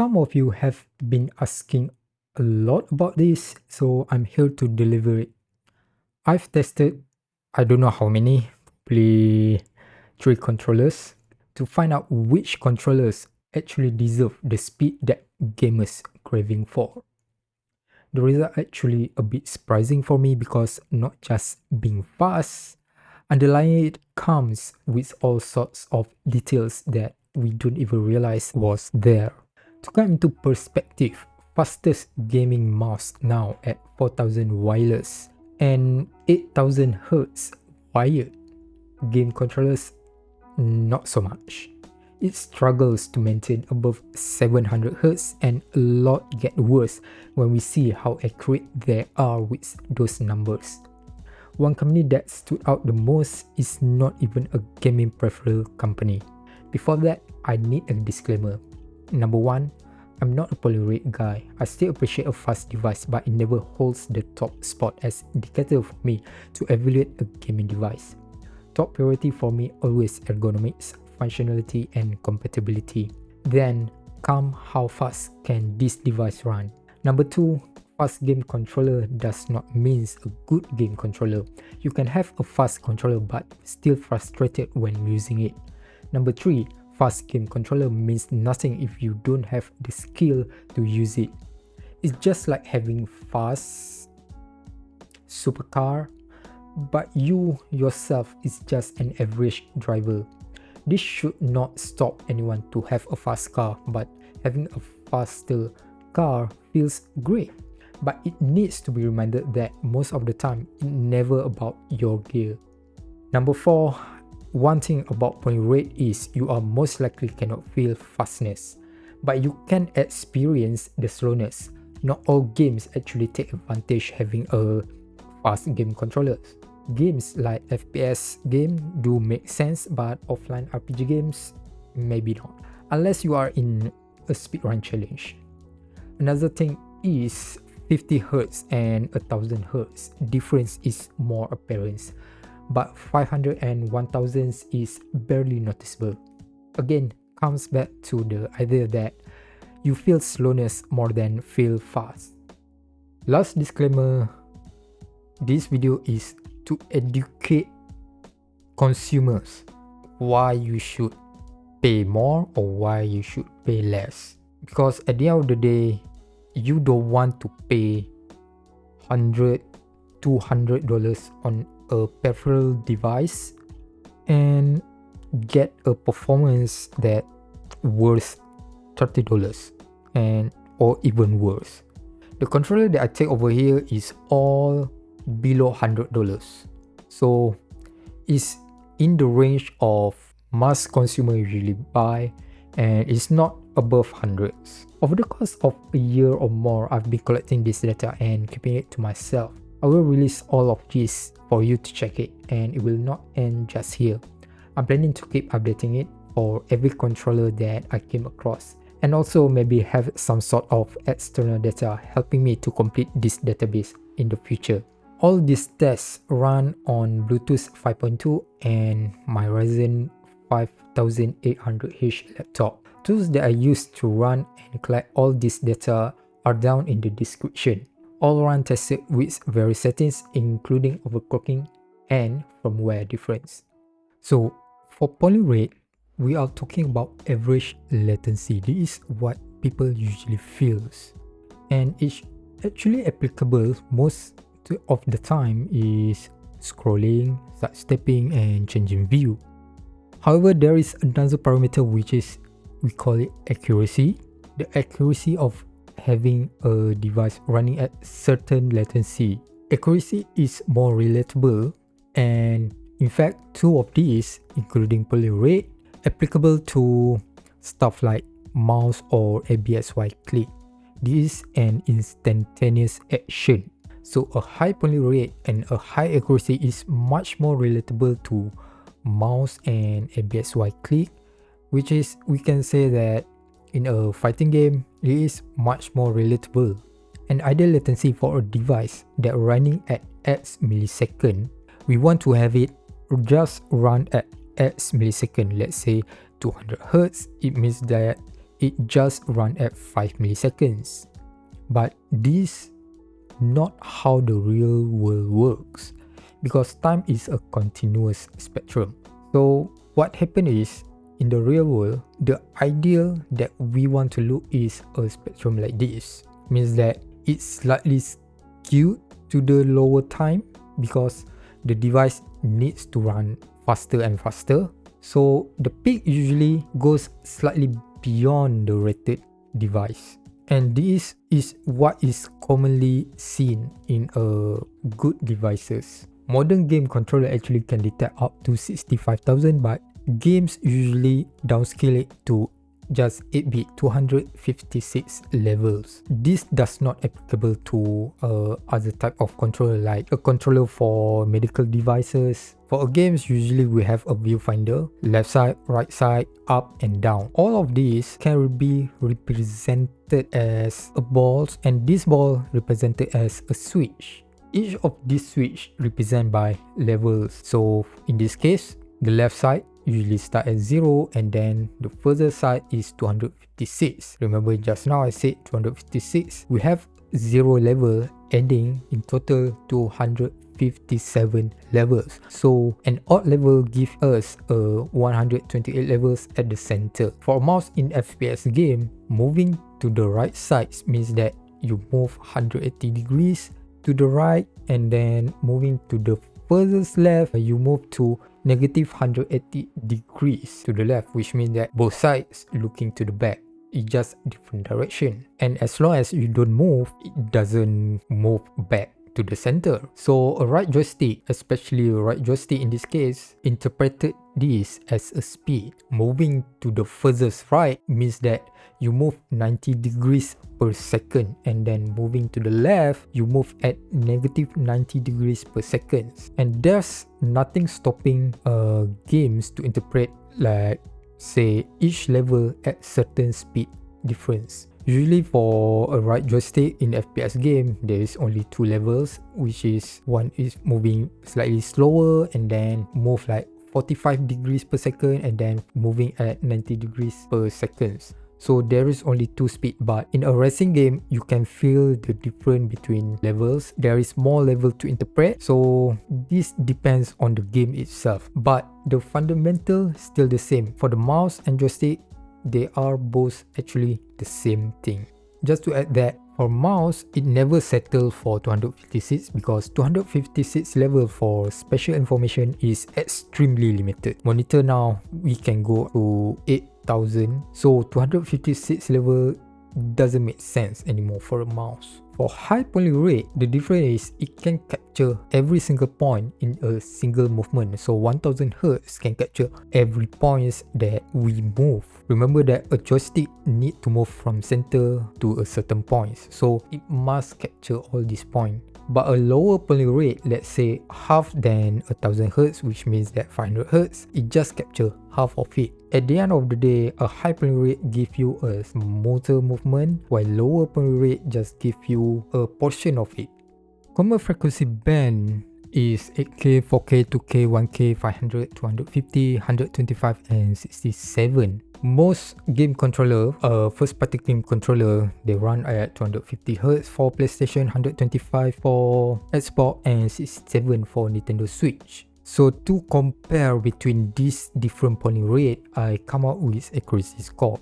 Some of you have been asking a lot about this, so I'm here to deliver it. I've tested, I don't know how many, probably 3 controllers, to find out which controllers actually deserve the speed that gamers craving for. The result actually a bit surprising for me because not just being fast, underlying it comes with all sorts of details that we don't even realize was there. To come into perspective, fastest gaming mouse now at 4000 wireless and 8000 Hz wired. Game controllers not so much. It struggles to maintain above 700 Hz and a lot get worse when we see how accurate they are with those numbers. One company that stood out the most is not even a gaming peripheral company. Before that, I need a disclaimer. Number 1, I'm not a polyrate guy. I still appreciate a fast device, but it never holds the top spot as indicator for me to evaluate a gaming device. Top priority for me always ergonomics, functionality and compatibility. Then come how fast can this device run. Number 2, fast game controller does not mean a good game controller. You can have a fast controller but still frustrated when using it. Number 3, fast game controller means nothing if you don't have the skill to use it. It's just like having fast supercar, but you yourself is just an average driver. This should not stop anyone to have a fast car, but having a faster car feels great. But it needs to be reminded that most of the time, it's never about your gear. Number 4, one thing about polyrate is you are most likely cannot feel fastness, but you can experience the slowness. Not all games actually take advantage having a fast game controller. Games like FPS game do make sense, but offline RPG games maybe not, unless you are in a speedrun challenge. Another thing is 50 Hz and 1000 Hz difference is more apparent, but 500 and 1000 is barely noticeable. Again, comes back to the idea that you feel slowness more than feel fast. Last disclaimer, this video is to educate consumers why you should pay more or why you should pay less. Because at the end of the day, you don't want to pay $100, $200 on a peripheral device and get a performance that worth $30 and or even worse. The controller that I take over here is all below $100, so it's in the range of mass consumer usually buy, and it's not above hundreds. Over the course of a year or more, I've been collecting this data and keeping it to myself. I will release all of this for you to check it, and it will not end just here. I'm planning to keep updating it for every controller that I came across, and also maybe have some sort of external data helping me to complete this database in the future. All these tests run on Bluetooth 5.2 and my Ryzen 5800H laptop. Tools that I use to run and collect all this data are down in the description. All run tested with various settings including overclocking and firmware difference. So for polyrate, we are talking about average latency. This is what people usually feels, and it's actually applicable most of the time is scrolling, sidestepping and changing view. However, there is another parameter which is, we call it accuracy. The accuracy of having a device running at certain latency. Accuracy is more relatable, and in fact, 2 of these, including polyrate, applicable to stuff like mouse or ABSY click. This is an instantaneous action. So a high polyrate and a high accuracy is much more relatable to mouse and ABSY click, which is, we can say that in a fighting game, it is much more relatable. An ideal latency for a device that running at X millisecond, we want to have it just run at X millisecond, let's say 200 Hz. It means that it just run at 5 milliseconds. But this not how the real world works, because time is a continuous spectrum. So what happened is, in the real world, the ideal that we want to look is a spectrum like this. Means that it's slightly skewed to the lower time because the device needs to run faster and faster. So the peak usually goes slightly beyond the rated device. And this is what is commonly seen in good devices. Modern game controller actually can detect up to 65,000, but games usually downscale it to just 8-bit 256 levels. This does not applicable to other type of controller like a controller for medical devices. For games, usually we have a viewfinder, left side, right side, up and down. All of these can be represented as a balls, and this ball represented as a switch. Each of these switch represent by levels. So in this case, the left side usually start at 0 and then the further side is 256. Remember just now I said 256. We have 0 level ending in total 257 levels. So an odd level gives us 128 levels at the center. For a mouse in FPS game, moving to the right side means that you move 180 degrees to the right, and then moving to the furthest left, you move to negative 180 degrees to the left, which means that both sides looking to the back. It's just different direction, and as long as you don't move, it doesn't move back to the center. So a right joystick, especially a right joystick in this case, interpreted this as a speed. Moving to the furthest right means that you move 90 degrees per second, and then moving to the left, you move at negative 90 degrees per second. And there's nothing stopping games to interpret like, say, each level at certain speed difference. Usually for a right joystick in FPS game, there is only 2 levels, which is one is moving slightly slower and then move like 45 degrees per second and then moving at 90 degrees per second. So there is only 2 speed, but in a racing game, you can feel the difference between levels. There is more level to interpret, so this depends on the game itself. But the fundamental still the same. For the mouse and joystick, they are both actually the same thing. Just to add that, for mouse, it never settled for 256 because 256 level for special information is extremely limited. Monitor now, we can go to 8,000. So 256 level doesn't make sense anymore for a mouse. For high poly rate, the difference is it can capture every single point in a single movement. So 1000 Hz can capture every point that we move. Remember that a joystick need to move from center to a certain point, so it must capture all these points. But a lower poly rate, let's say half than 1000 Hz, which means that 500 Hz, it just capture half of it. At the end of the day, a high poly rate gives you a smoother movement, while lower poly rate just gives you a portion of it. Common frequency band is 8K, 4K, 2K, 1K, 500, 250, 125 and 67. Most game controller, first party game controller, they run at 250 Hz for PlayStation, 125 for Xbox and 67 for Nintendo Switch. So to compare between these different poly rate, I come up with accuracy score.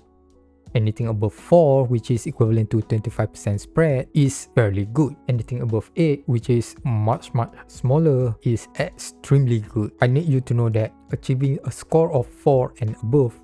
Anything above 4, which is equivalent to 25% spread, is fairly good. Anything above 8, which is much smaller, is extremely good. I need you to know that achieving a score of 4 and above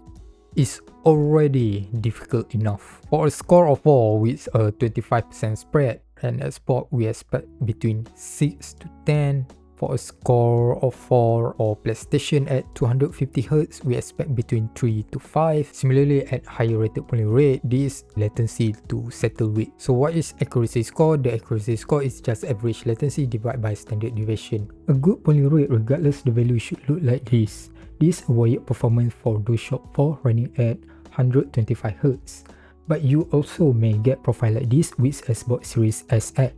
is already difficult enough. For a score of 4 with a 25% spread and Xbox, we expect between 6 to 10. For a score of 4 or PlayStation at 250 Hz, we expect between 3 to 5. Similarly, at higher rated poly rate, this latency to settle with. So what is accuracy score? The accuracy score is just average latency divided by standard deviation. A good poly rate, regardless the value, should look like this. This wired performance for DualShock 4 running at 125 Hz. But you also may get profile like this with Xbox Series SX.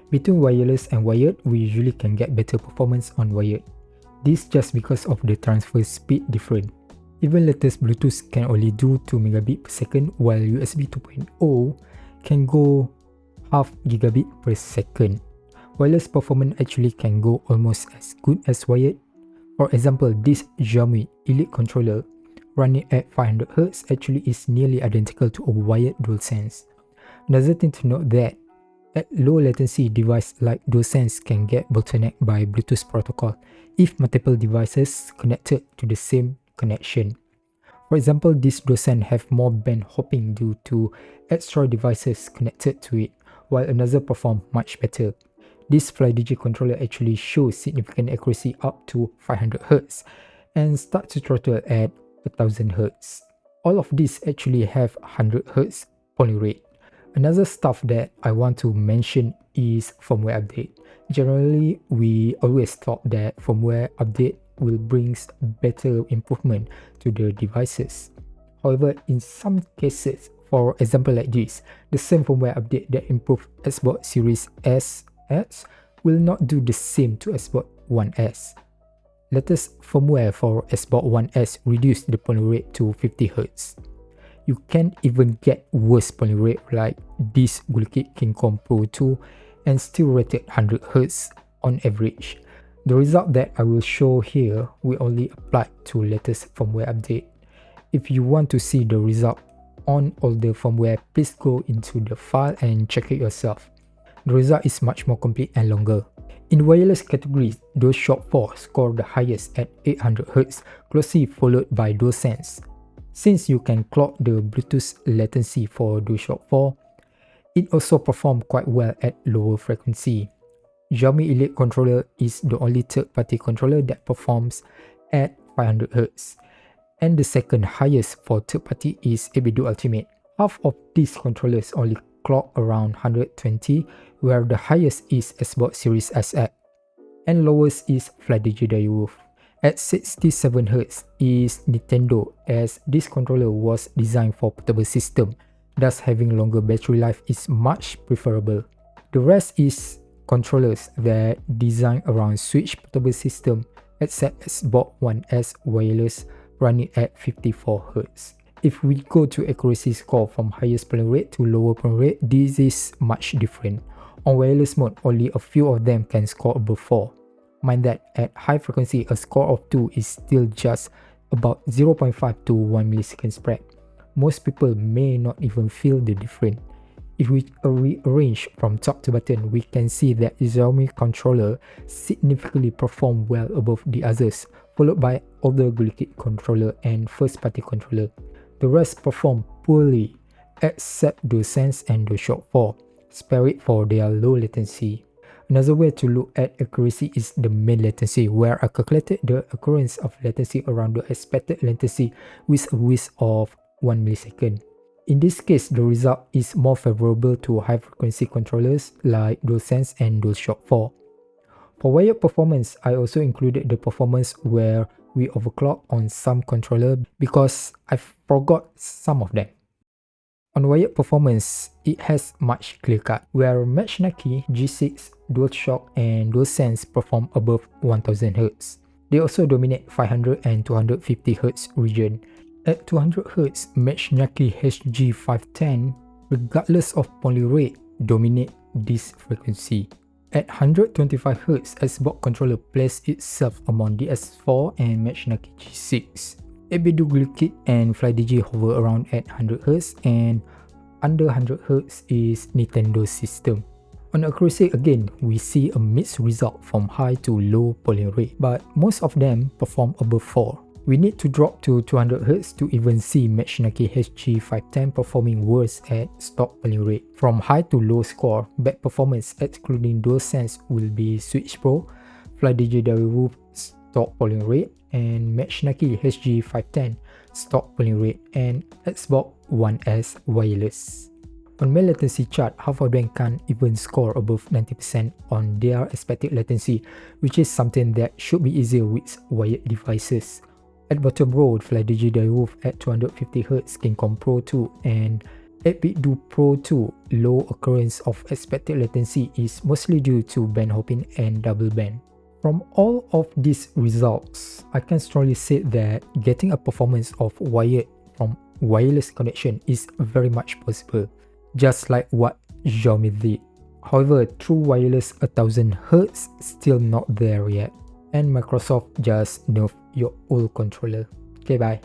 Between wireless and wired, we usually can get better performance on wired. This just because of the transfer speed difference. Even latest Bluetooth can only do 2 megabit per second, while USB 2.0 can go half gigabit per second. Wireless performance actually can go almost as good as wired. For example, this Xiaomi Elite controller running at 500Hz actually is nearly identical to a wired DualSense. Another thing to note that at low latency device like DualSense can get bottlenecked by Bluetooth protocol if multiple devices connected to the same connection. For example, this DualSense have more band hopping due to extra devices connected to it, while another perform much better. This FlyDigi controller actually shows significant accuracy up to 500Hz and start to throttle at 1000Hz. All of these actually have 100Hz polling rate. Another stuff that I want to mention is firmware update. Generally, we always thought that firmware update will bring better improvement to the devices. However, in some cases, for example like this, the same firmware update that improved Xbox Series S will not do the same to Xbox One S. Latest firmware for Xbox One S reduced the polling rate to 50Hz. You can't even get worse polling rate like this GuliKit King Kong Pro 2 and still rated 100Hz on average. The result that I will show here will only apply to latest firmware update. If you want to see the result on older firmware, please go into the file and check it yourself. The result is much more complete and longer. In wireless categories, DualShock 4 scored the highest at 800Hz, closely followed by DualSense. Since you can clock the Bluetooth latency for DualShock 4, it also performed quite well at lower frequency. Xiaomi Elite controller is the only third-party controller that performs at 500Hz, and the second highest for third-party is 8BitDo Ultimate. Half of these controllers only clock around 120, where the highest is Xbox Series SX, and lowest is FlyDigi Direwolf. At 67Hz is Nintendo, as this controller was designed for portable system, thus having longer battery life is much preferable. The rest is controllers that designed around Switch portable system, except Xbox One S wireless running at 54Hz. If we go to accuracy score from highest polling rate to lower polling rate, this is much different. On wireless mode, only a few of them can score above 4. Mind that at high frequency, a score of 2 is still just about 0.5 to 1 millisecond spread. Most people may not even feel the difference. If we rearrange from top to bottom, we can see that Xiaomi controller significantly perform well above the others, followed by other GuliKit controller and first-party controller. The rest perform poorly, except DualSense and DualShock 4, spared for their low latency. Another way to look at accuracy is the mean latency, where I calculated the occurrence of latency around the expected latency with a width of 1 millisecond. In this case, the result is more favorable to high-frequency controllers like DualSense and DualShock 4. For wired performance, I also included the performance where we overclock on some controller because I forgot some of them. On wired performance, it has much clear-cut, where Machenike, G6, DualShock and DualSense perform above 1000Hz. They also dominate 500 and 250Hz region. At 200Hz, Machenike HG510, regardless of poly rate, dominate this frequency. At 125Hz, Xbox controller places itself among the S4 and Machenike G6. 8BitDo GuliKit and FlyDigi hover around at 100Hz, and under 100Hz is Nintendo system. On accuracy again, we see a mixed result from high to low polling rate, but most of them perform above 4. We need to drop to 200Hz to even see Machenike HG510 performing worse at stock polling rate. From high to low score, bad performance excluding DualSense will be Switch Pro, FlyDigi Direwolf stock polling rate, and Machenike HG510 stock polling rate, and Xbox One S wireless. On mean latency chart, half of them can't even score above 90% on their expected latency, which is something that should be easier with wired devices. At bottom row, FlyDigi Direwolf at 250Hz King Kong Pro 2 and 8BitDo Pro 2 low occurrence of expected latency is mostly due to band hopping and double band. From all of these results, I can strongly say that getting a performance of wired from wireless connection is very much possible, just like what Xiaomi did. However, true wireless 1000Hz still not there yet, and Microsoft just nerfed your old controller. Okay, bye.